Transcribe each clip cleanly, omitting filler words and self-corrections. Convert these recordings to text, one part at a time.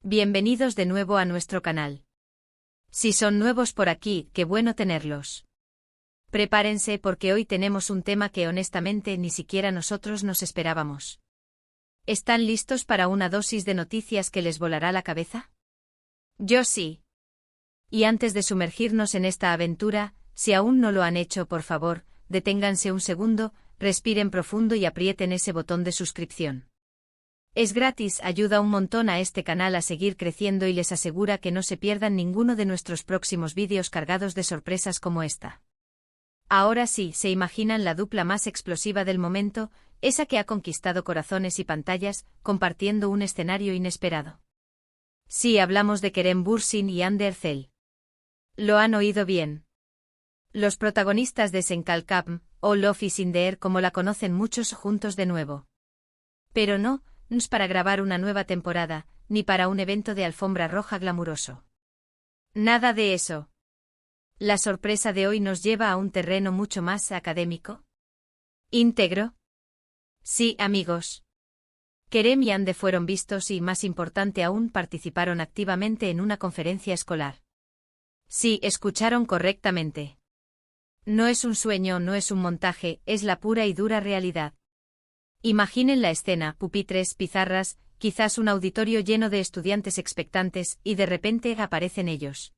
Bienvenidos de nuevo a nuestro canal. Si son nuevos por aquí, qué bueno tenerlos. Prepárense porque hoy tenemos un tema que honestamente ni siquiera nosotros nos esperábamos. ¿Están listos para una dosis de noticias que les volará la cabeza? Yo sí. Y antes de sumergirnos en esta aventura, si aún no lo han hecho, por favor, deténganse un segundo, respiren profundo y aprieten ese botón de suscripción. Es gratis, ayuda un montón a este canal a seguir creciendo y les asegura que no se pierdan ninguno de nuestros próximos vídeos cargados de sorpresas como esta. Ahora sí, se imaginan la dupla más explosiva del momento, esa que ha conquistado corazones y pantallas, compartiendo un escenario inesperado. Sí, hablamos de Kerem Bürsin y Hande Erçel. Lo han oído bien. Los protagonistas de Senkalkam, o Love is in the Air como la conocen muchos, juntos de nuevo. Pero no es para grabar una nueva temporada, ni para un evento de alfombra roja glamuroso. Nada de eso. La sorpresa de hoy nos lleva a un terreno mucho más académico. ¿Íntegro? Sí, amigos. Kerem y Hande fueron vistos y, más importante aún, participaron activamente en una conferencia escolar. Sí, escucharon correctamente. No es un sueño, no es un montaje, es la pura y dura realidad. Imaginen la escena, pupitres, pizarras, quizás un auditorio lleno de estudiantes expectantes, y de repente aparecen ellos.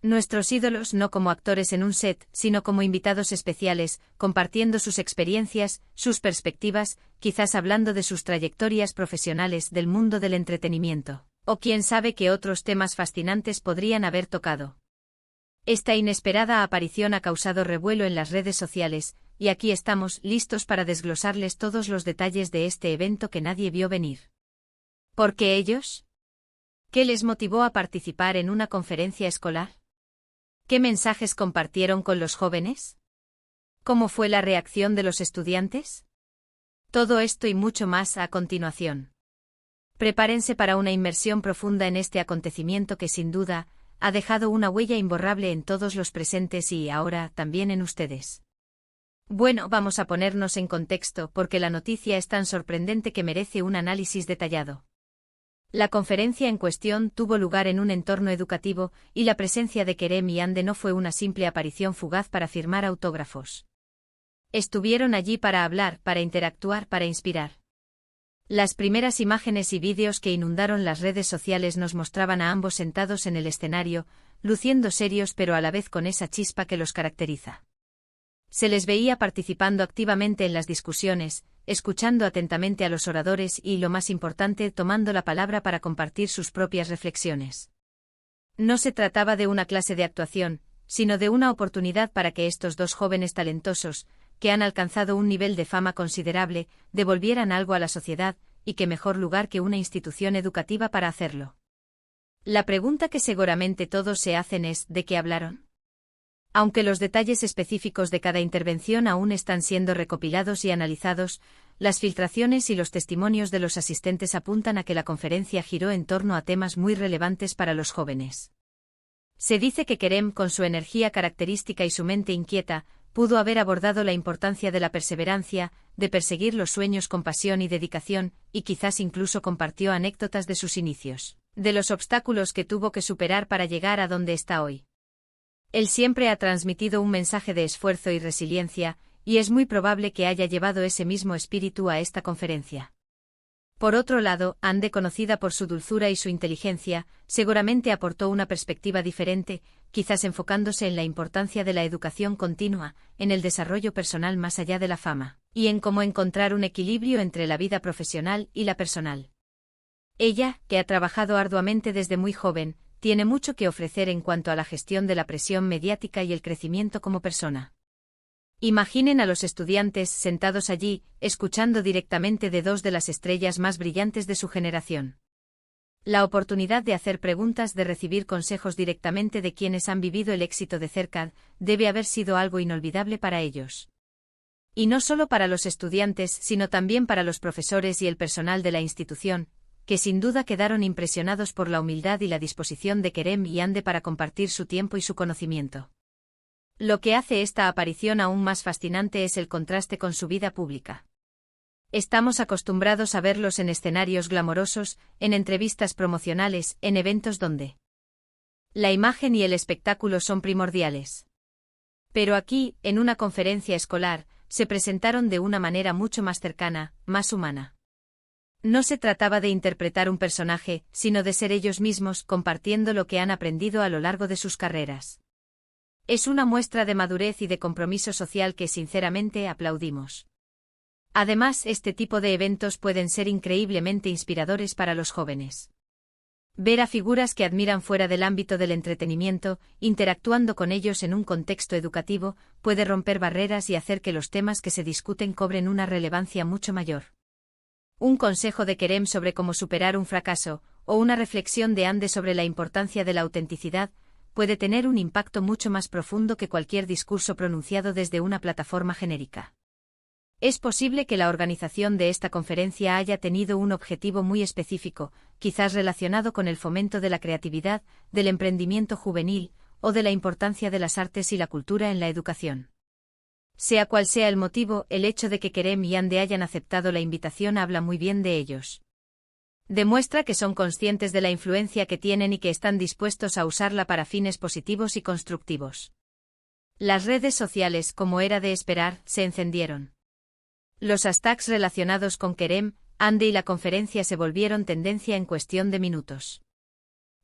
Nuestros ídolos no como actores en un set, sino como invitados especiales, compartiendo sus experiencias, sus perspectivas, quizás hablando de sus trayectorias profesionales del mundo del entretenimiento, o quién sabe qué otros temas fascinantes podrían haber tocado. Esta inesperada aparición ha causado revuelo en las redes sociales, y aquí estamos, listos para desglosarles todos los detalles de este evento que nadie vio venir. ¿Por qué ellos? ¿Qué les motivó a participar en una conferencia escolar? ¿Qué mensajes compartieron con los jóvenes? ¿Cómo fue la reacción de los estudiantes? Todo esto y mucho más a continuación. Prepárense para una inmersión profunda en este acontecimiento que sin duda ha dejado una huella imborrable en todos los presentes y ahora también en ustedes. Bueno, vamos a ponernos en contexto porque la noticia es tan sorprendente que merece un análisis detallado. La conferencia en cuestión tuvo lugar en un entorno educativo y la presencia de Kerem y Hande no fue una simple aparición fugaz para firmar autógrafos. Estuvieron allí para hablar, para interactuar, para inspirar. Las primeras imágenes y vídeos que inundaron las redes sociales nos mostraban a ambos sentados en el escenario, luciendo serios pero a la vez con esa chispa que los caracteriza. Se les veía participando activamente en las discusiones, escuchando atentamente a los oradores y, lo más importante, tomando la palabra para compartir sus propias reflexiones. No se trataba de una clase de actuación, sino de una oportunidad para que estos dos jóvenes talentosos, que han alcanzado un nivel de fama considerable, devolvieran algo a la sociedad, y qué mejor lugar que una institución educativa para hacerlo. La pregunta que seguramente todos se hacen es, ¿de qué hablaron? Aunque los detalles específicos de cada intervención aún están siendo recopilados y analizados, las filtraciones y los testimonios de los asistentes apuntan a que la conferencia giró en torno a temas muy relevantes para los jóvenes. Se dice que Kerem, con su energía característica y su mente inquieta, pudo haber abordado la importancia de la perseverancia, de perseguir los sueños con pasión y dedicación, y quizás incluso compartió anécdotas de sus inicios, de los obstáculos que tuvo que superar para llegar a donde está hoy. Él siempre ha transmitido un mensaje de esfuerzo y resiliencia, y es muy probable que haya llevado ese mismo espíritu a esta conferencia. Por otro lado, Hande, conocida por su dulzura y su inteligencia, seguramente aportó una perspectiva diferente, quizás enfocándose en la importancia de la educación continua, en el desarrollo personal más allá de la fama, y en cómo encontrar un equilibrio entre la vida profesional y la personal. Ella, que ha trabajado arduamente desde muy joven, tiene mucho que ofrecer en cuanto a la gestión de la presión mediática y el crecimiento como persona. Imaginen a los estudiantes sentados allí, escuchando directamente de dos de las estrellas más brillantes de su generación. La oportunidad de hacer preguntas, de recibir consejos directamente de quienes han vivido el éxito de cerca, debe haber sido algo inolvidable para ellos. Y no solo para los estudiantes, sino también para los profesores y el personal de la institución, que sin duda quedaron impresionados por la humildad y la disposición de Kerem y Hande para compartir su tiempo y su conocimiento. Lo que hace esta aparición aún más fascinante es el contraste con su vida pública. Estamos acostumbrados a verlos en escenarios glamorosos, en entrevistas promocionales, en eventos donde la imagen y el espectáculo son primordiales. Pero aquí, en una conferencia escolar, se presentaron de una manera mucho más cercana, más humana. No se trataba de interpretar un personaje, sino de ser ellos mismos compartiendo lo que han aprendido a lo largo de sus carreras. Es una muestra de madurez y de compromiso social que sinceramente aplaudimos. Además, este tipo de eventos pueden ser increíblemente inspiradores para los jóvenes. Ver a figuras que admiran fuera del ámbito del entretenimiento, interactuando con ellos en un contexto educativo, puede romper barreras y hacer que los temas que se discuten cobren una relevancia mucho mayor. Un consejo de Kerem sobre cómo superar un fracaso, o una reflexión de Ande sobre la importancia de la autenticidad, puede tener un impacto mucho más profundo que cualquier discurso pronunciado desde una plataforma genérica. Es posible que la organización de esta conferencia haya tenido un objetivo muy específico, quizás relacionado con el fomento de la creatividad, del emprendimiento juvenil, o de la importancia de las artes y la cultura en la educación. Sea cual sea el motivo, el hecho de que Kerem y Ande hayan aceptado la invitación habla muy bien de ellos. Demuestra que son conscientes de la influencia que tienen y que están dispuestos a usarla para fines positivos y constructivos. Las redes sociales, como era de esperar, se encendieron. Los hashtags relacionados con Kerem, Ande y la conferencia se volvieron tendencia en cuestión de minutos.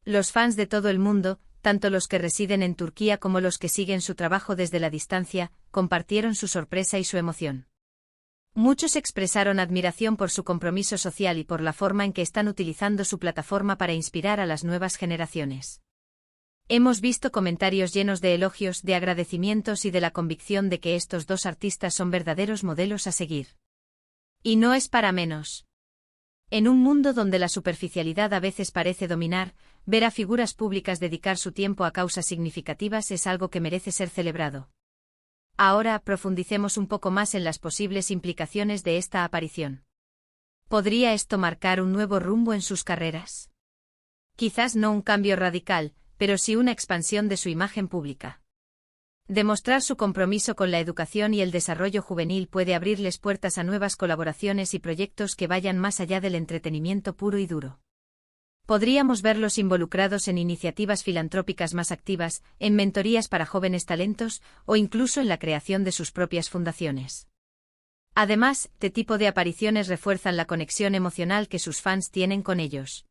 Los fans de todo el mundo, tanto los que residen en Turquía como los que siguen su trabajo desde la distancia, compartieron su sorpresa y su emoción. Muchos expresaron admiración por su compromiso social y por la forma en que están utilizando su plataforma para inspirar a las nuevas generaciones. Hemos visto comentarios llenos de elogios, de agradecimientos y de la convicción de que estos dos artistas son verdaderos modelos a seguir. Y no es para menos. En un mundo donde la superficialidad a veces parece dominar, ver a figuras públicas dedicar su tiempo a causas significativas es algo que merece ser celebrado. Ahora profundicemos un poco más en las posibles implicaciones de esta aparición. ¿Podría esto marcar un nuevo rumbo en sus carreras? Quizás no un cambio radical, pero sí una expansión de su imagen pública. Demostrar su compromiso con la educación y el desarrollo juvenil puede abrirles puertas a nuevas colaboraciones y proyectos que vayan más allá del entretenimiento puro y duro. Podríamos verlos involucrados en iniciativas filantrópicas más activas, en mentorías para jóvenes talentos, o incluso en la creación de sus propias fundaciones. Además, este tipo de apariciones refuerzan la conexión emocional que sus fans tienen con ellos.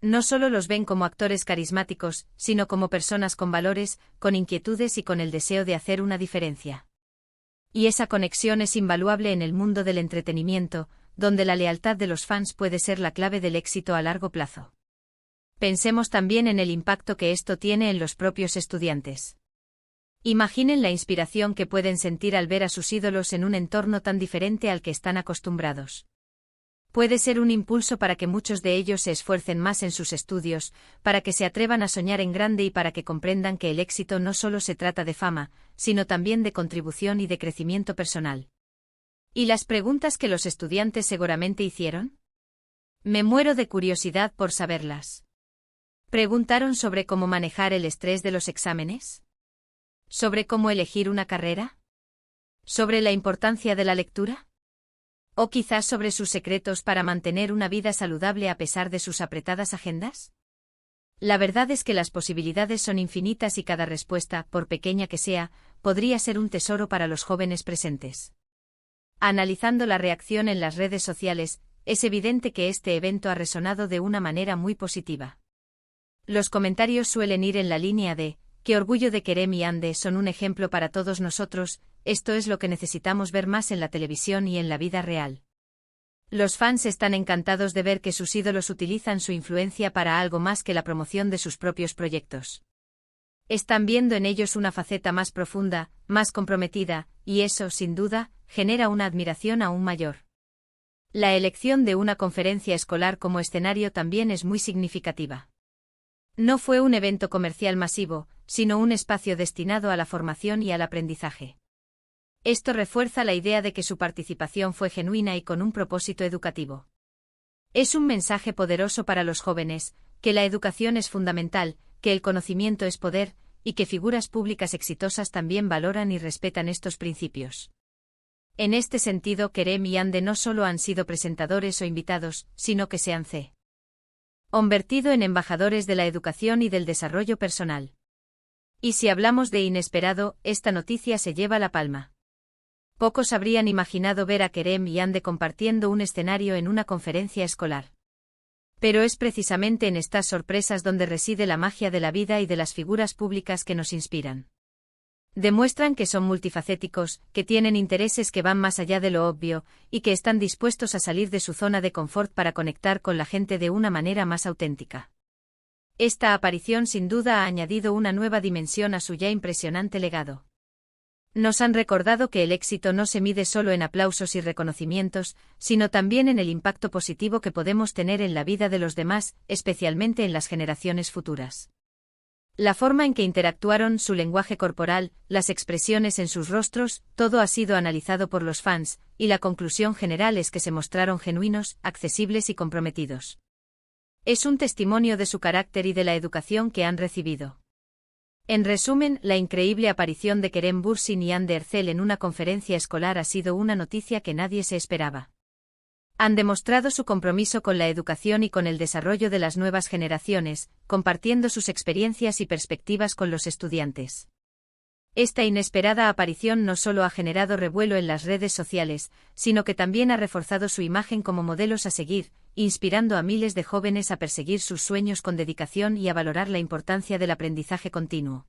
No solo los ven como actores carismáticos, sino como personas con valores, con inquietudes y con el deseo de hacer una diferencia. Y esa conexión es invaluable en el mundo del entretenimiento, donde la lealtad de los fans puede ser la clave del éxito a largo plazo. Pensemos también en el impacto que esto tiene en los propios estudiantes. Imaginen la inspiración que pueden sentir al ver a sus ídolos en un entorno tan diferente al que están acostumbrados. Puede ser un impulso para que muchos de ellos se esfuercen más en sus estudios, para que se atrevan a soñar en grande y para que comprendan que el éxito no solo se trata de fama, sino también de contribución y de crecimiento personal. ¿Y las preguntas que los estudiantes seguramente hicieron? Me muero de curiosidad por saberlas. ¿Preguntaron sobre cómo manejar el estrés de los exámenes? ¿Sobre cómo elegir una carrera? ¿Sobre la importancia de la lectura? ¿O quizás sobre sus secretos para mantener una vida saludable a pesar de sus apretadas agendas? La verdad es que las posibilidades son infinitas y cada respuesta, por pequeña que sea, podría ser un tesoro para los jóvenes presentes. Analizando la reacción en las redes sociales, es evidente que este evento ha resonado de una manera muy positiva. Los comentarios suelen ir en la línea de «Qué orgullo de Kerem y Ande son un ejemplo para todos nosotros, esto es lo que necesitamos ver más en la televisión y en la vida real». Los fans están encantados de ver que sus ídolos utilizan su influencia para algo más que la promoción de sus propios proyectos. Están viendo en ellos una faceta más profunda, más comprometida, y eso, sin duda, genera una admiración aún mayor. La elección de una conferencia escolar como escenario también es muy significativa. No fue un evento comercial masivo, sino un espacio destinado a la formación y al aprendizaje. Esto refuerza la idea de que su participación fue genuina y con un propósito educativo. Es un mensaje poderoso para los jóvenes, que la educación es fundamental, que el conocimiento es poder, y que figuras públicas exitosas también valoran y respetan estos principios. En este sentido, Kerem y Ande no solo han sido presentadores o invitados, sino que se han convertido en embajadores de la educación y del desarrollo personal. Y si hablamos de inesperado, esta noticia se lleva la palma. Pocos habrían imaginado ver a Kerem y Ande compartiendo un escenario en una conferencia escolar. Pero es precisamente en estas sorpresas donde reside la magia de la vida y de las figuras públicas que nos inspiran. Demuestran que son multifacéticos, que tienen intereses que van más allá de lo obvio, y que están dispuestos a salir de su zona de confort para conectar con la gente de una manera más auténtica. Esta aparición sin duda ha añadido una nueva dimensión a su ya impresionante legado. Nos han recordado que el éxito no se mide solo en aplausos y reconocimientos, sino también en el impacto positivo que podemos tener en la vida de los demás, especialmente en las generaciones futuras. La forma en que interactuaron, su lenguaje corporal, las expresiones en sus rostros, todo ha sido analizado por los fans, y la conclusión general es que se mostraron genuinos, accesibles y comprometidos. Es un testimonio de su carácter y de la educación que han recibido. En resumen, la increíble aparición de Kerem Bürsin y Hande Erçel en una conferencia escolar ha sido una noticia que nadie se esperaba. Han demostrado su compromiso con la educación y con el desarrollo de las nuevas generaciones, compartiendo sus experiencias y perspectivas con los estudiantes. Esta inesperada aparición no solo ha generado revuelo en las redes sociales, sino que también ha reforzado su imagen como modelos a seguir, inspirando a miles de jóvenes a perseguir sus sueños con dedicación y a valorar la importancia del aprendizaje continuo.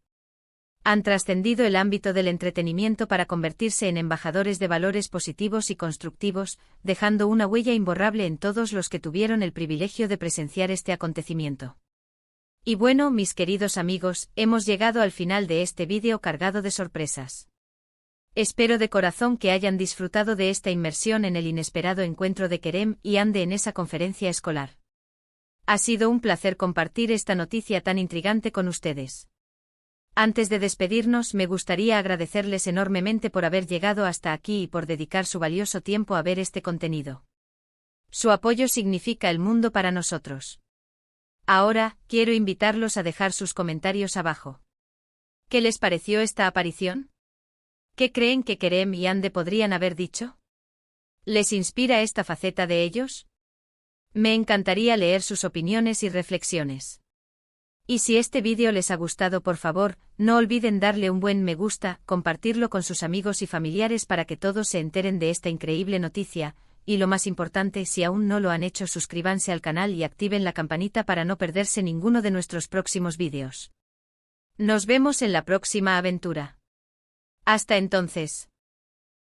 Han trascendido el ámbito del entretenimiento para convertirse en embajadores de valores positivos y constructivos, dejando una huella imborrable en todos los que tuvieron el privilegio de presenciar este acontecimiento. Y bueno, mis queridos amigos, hemos llegado al final de este vídeo cargado de sorpresas. Espero de corazón que hayan disfrutado de esta inmersión en el inesperado encuentro de Kerem y Hande en esa conferencia escolar. Ha sido un placer compartir esta noticia tan intrigante con ustedes. Antes de despedirnos, me gustaría agradecerles enormemente por haber llegado hasta aquí y por dedicar su valioso tiempo a ver este contenido. Su apoyo significa el mundo para nosotros. Ahora, quiero invitarlos a dejar sus comentarios abajo. ¿Qué les pareció esta aparición? ¿Qué creen que Kerem y Hande podrían haber dicho? ¿Les inspira esta faceta de ellos? Me encantaría leer sus opiniones y reflexiones. Y si este vídeo les ha gustado, por favor, no olviden darle un buen me gusta, compartirlo con sus amigos y familiares para que todos se enteren de esta increíble noticia, y lo más importante, si aún no lo han hecho, suscríbanse al canal y activen la campanita para no perderse ninguno de nuestros próximos vídeos. Nos vemos en la próxima aventura. Hasta entonces.